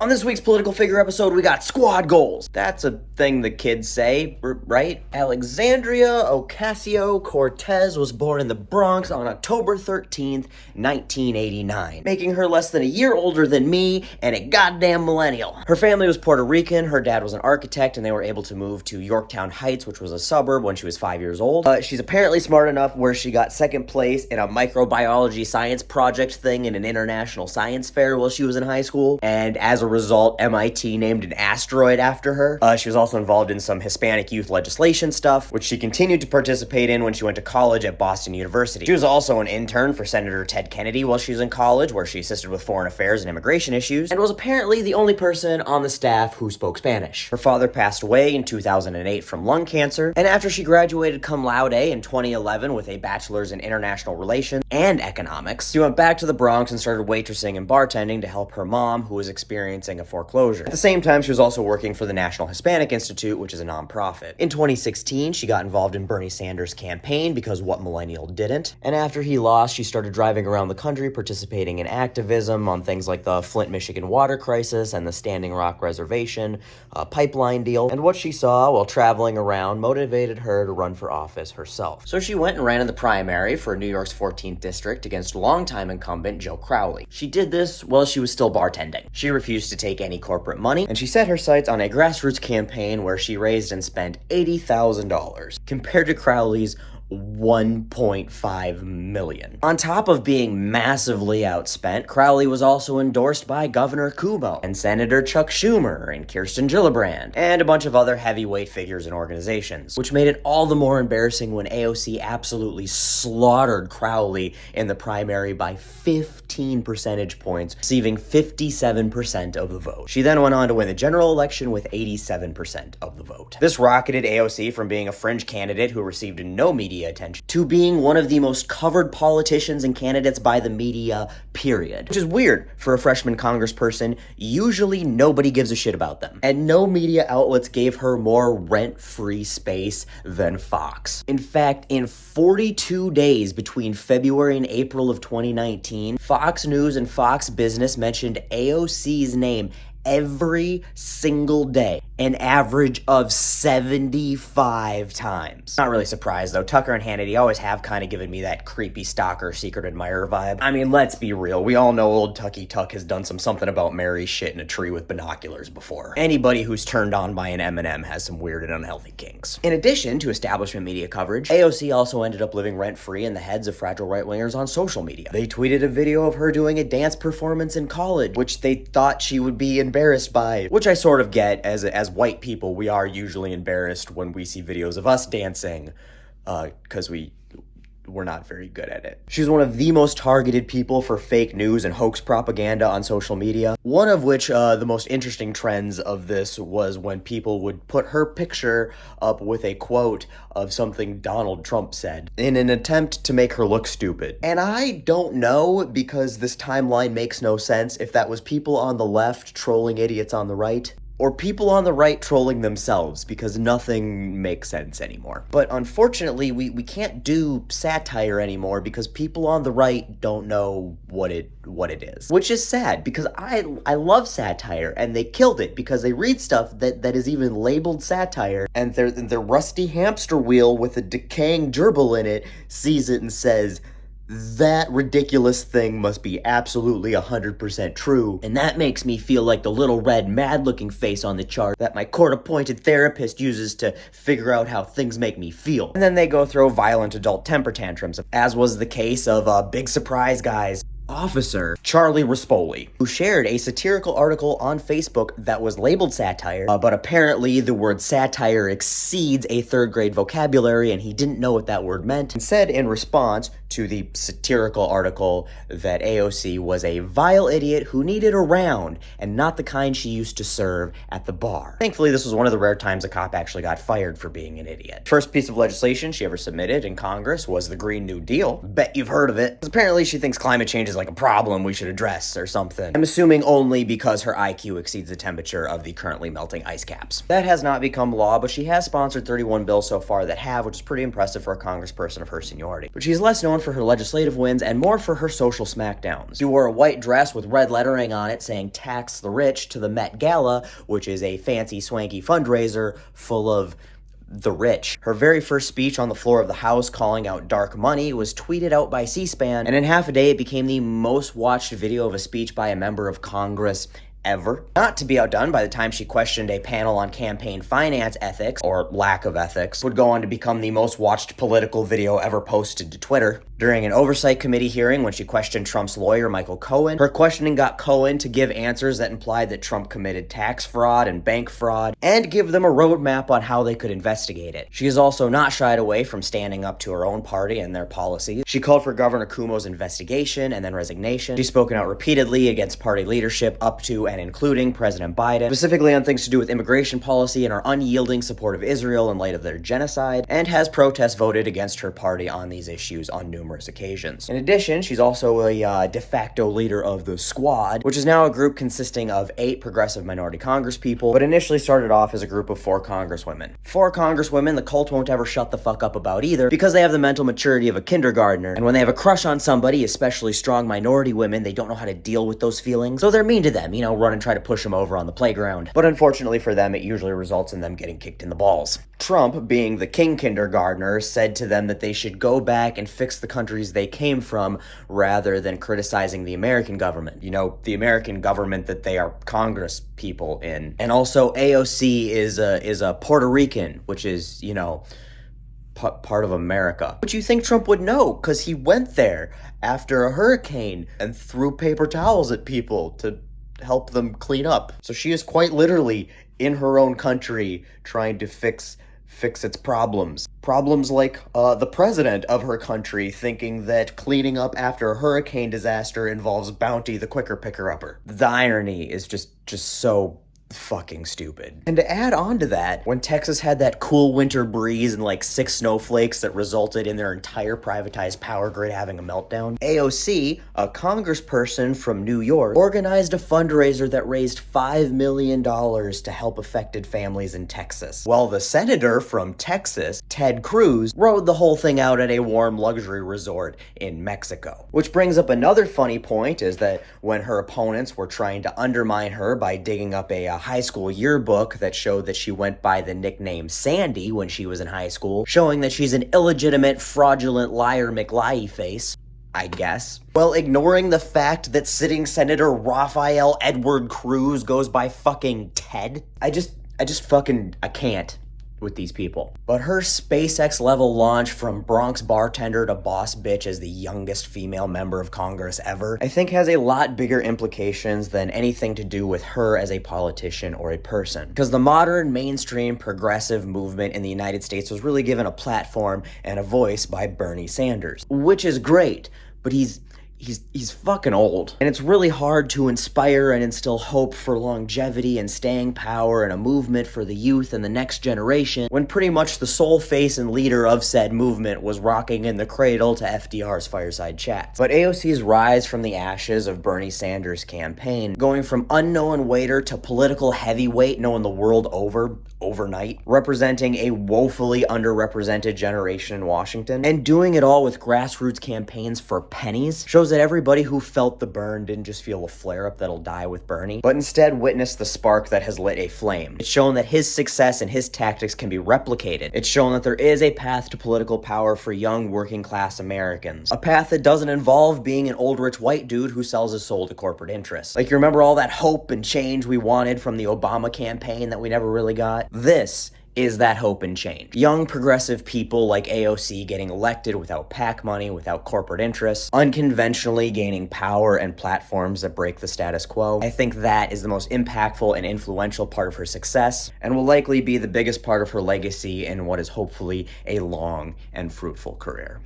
On this week's political figure episode, we got squad goals. That's a thing the kids say, right? Alexandria Ocasio-Cortez was born in the Bronx on October 13th, 1989, making her less than a year older than me and a goddamn millennial. Her family was Puerto Rican, her dad was an architect, and they were able to move to Yorktown Heights, which was a suburb, when she was 5 years old. She's apparently smart enough where she got second place in a microbiology science project thing in an international science fair while she was in high school, and as a result, MIT named an asteroid after her. She was also involved in some Hispanic youth legislation stuff, which she continued to participate in when she went to college at Boston University. She was also an intern for Senator Ted Kennedy while she was in college, where she assisted with foreign affairs and immigration issues, and was apparently the only person on the staff who spoke Spanish. Her father passed away in 2008 from lung cancer, and after she graduated cum laude in 2011 with a bachelor's in international relations and economics, she went back to the Bronx and started waitressing and bartending to help her mom, who was experiencing a foreclosure. At the same time, she was also working for the National Hispanic Institute, which is a nonprofit. In 2016, she got involved in Bernie Sanders' campaign, because what millennial didn't? And after he lost, she started driving around the country participating in activism on things like the Flint, Michigan water crisis and the Standing Rock Reservation pipeline deal. And what she saw while traveling around motivated her to run for office herself. So she went and ran in the primary for New York's 14th district against longtime incumbent Joe Crowley. She did this while she was still bartending. She refused to take any corporate money, and she set her sights on a grassroots campaign where she raised and spent $80,000, compared to Crowley's $1.5 million. On top of being massively outspent, Crowley was also endorsed by Governor Cuomo and Senator Chuck Schumer and Kirsten Gillibrand and a bunch of other heavyweight figures and organizations, which made it all the more embarrassing when AOC absolutely slaughtered Crowley in the primary by 15 percentage points, receiving 57% of the vote. She then went on to win the general election with 87% of the vote. This rocketed AOC from being a fringe candidate who received no media attention to being one of the most covered politicians and candidates by the media, period. Which is weird for a freshman congressperson. Usually nobody gives a shit about them. And no media outlets gave her more rent-free space than Fox. In fact, in 42 days between February and April of 2019, Fox News and Fox Business mentioned AOC's name every single day, an average of 75 times. Not really surprised though. Tucker and Hannity always have kind of given me that creepy stalker, secret admirer vibe. I mean, let's be real. We all know old Tucky Tuck has done something about Mary shit in a tree with binoculars before. Anybody who's turned on by an M&M has some weird and unhealthy kinks. In addition to establishment media coverage, AOC also ended up living rent-free in the heads of fragile right-wingers on social media. They tweeted a video of her doing a dance performance in college, which they thought she would be embarrassed by, which I sort of get. As white people, we are usually embarrassed when we see videos of us dancing, because we're not very good at it. She's one of the most targeted people for fake news and hoax propaganda on social media. One of which, the most interesting trends of this was when people would put her picture up with a quote of something Donald Trump said in an attempt to make her look stupid. And I don't know, because this timeline makes no sense, if that was people on the left trolling idiots on the right, or people on the right trolling themselves, because nothing makes sense anymore. But unfortunately, we can't do satire anymore because people on the right don't know what it is. Which is sad, because I love satire, and they killed it because they read stuff that is even labeled satire, and their rusty hamster wheel with a decaying gerbil in it sees it and says, that ridiculous thing must be absolutely 100% true. And that makes me feel like the little red mad-looking face on the chart that my court-appointed therapist uses to figure out how things make me feel. And then they go throw violent adult temper tantrums, as was the case of Big Surprise Guy's officer, Charlie Rispoli, who shared a satirical article on Facebook that was labeled satire, but apparently the word satire exceeds a third grade vocabulary, and he didn't know what that word meant, and said in response to the satirical article that AOC was a vile idiot who needed a round, and not the kind she used to serve at the bar. Thankfully, this was one of the rare times a cop actually got fired for being an idiot. First piece of legislation she ever submitted in Congress was the Green New Deal. Bet you've heard of it. Apparently she thinks climate change is like a problem we should address or something. I'm assuming only because her IQ exceeds the temperature of the currently melting ice caps. That has not become law, but she has sponsored 31 bills so far that have, which is pretty impressive for a congressperson of her seniority. But she's less known known for her legislative wins and more for her social smackdowns. She wore a white dress with red lettering on it saying "Tax the Rich" to the Met Gala, which is a fancy, swanky fundraiser full of the rich. Her very first speech on the floor of the House calling out dark money was tweeted out by C-SPAN, and in half a day it became the most watched video of a speech by a member of Congress ever. Not to be outdone, by the time she questioned a panel on campaign finance ethics, or lack of ethics, would go on to become the most watched political video ever posted to Twitter. During an oversight committee hearing when she questioned Trump's lawyer, Michael Cohen, her questioning got Cohen to give answers that implied that Trump committed tax fraud and bank fraud, and give them a roadmap on how they could investigate it. She has also not shied away from standing up to her own party and their policies. She called for Governor Cuomo's investigation and then resignation. She's spoken out repeatedly against party leadership up to and including President Biden, specifically on things to do with immigration policy and her unyielding support of Israel in light of their genocide, and has protest voted against her party on these issues on numerous occasions. In addition, she's also a de facto leader of the Squad, which is now a group consisting of 8 progressive minority congresspeople, but initially started off as a group of 4 congresswomen. 4 congresswomen the cult won't ever shut the fuck up about either, because they have the mental maturity of a kindergartner, and when they have a crush on somebody, especially strong minority women, they don't know how to deal with those feelings, so they're mean to them, run and try to push them over on the playground. But unfortunately for them, it usually results in them getting kicked in the balls. Trump, being the king kindergartner, said to them that they should go back and fix the countries they came from rather than criticizing the American government. The American government that they are Congress people in. And also AOC is a Puerto Rican, which is, part of America. But you think Trump would know, because he went there after a hurricane and threw paper towels at people to help them clean up. So she is quite literally in her own country trying to fix its problems. Problems like the president of her country thinking that cleaning up after a hurricane disaster involves Bounty the quicker picker-upper. The irony is just so fucking stupid. And to add on to that, when Texas had that cool winter breeze and 6 snowflakes that resulted in their entire privatized power grid having a meltdown, AOC, a congressperson from New York, organized a fundraiser that raised $5 million to help affected families in Texas. While the senator from Texas, Ted Cruz, rode the whole thing out at a warm luxury resort in Mexico. Which brings up another funny point, is that when her opponents were trying to undermine her by digging up a high school yearbook that showed that she went by the nickname Sandy when she was in high school, showing that she's an illegitimate, fraudulent liar McLie face, I guess. Well, ignoring the fact that sitting Senator Rafael Edward Cruz goes by fucking Ted, I can't with these people. But her SpaceX level launch from Bronx bartender to boss bitch as the youngest female member of Congress ever, I think has a lot bigger implications than anything to do with her as a politician or a person. Because the modern mainstream progressive movement in the United States was really given a platform and a voice by Bernie Sanders, which is great, but he's fucking old. And it's really hard to inspire and instill hope for longevity and staying power and a movement for the youth and the next generation when pretty much the sole face and leader of said movement was rocking in the cradle to FDR's fireside chats. But AOC's rise from the ashes of Bernie Sanders' campaign, going from unknown waiter to political heavyweight known the world over overnight, representing a woefully underrepresented generation in Washington, and doing it all with grassroots campaigns for pennies, shows that everybody who felt the burn didn't just feel a flare-up that'll die with Bernie, but instead witnessed the spark that has lit a flame. It's shown that his success and his tactics can be replicated. It's shown that there is a path to political power for young working-class Americans. A path that doesn't involve being an old rich white dude who sells his soul to corporate interests. You remember all that hope and change we wanted from the Obama campaign that we never really got? This is that hope and change. Young progressive people like AOC getting elected without PAC money, without corporate interests, unconventionally gaining power and platforms that break the status quo. I think that is the most impactful and influential part of her success, and will likely be the biggest part of her legacy in what is hopefully a long and fruitful career.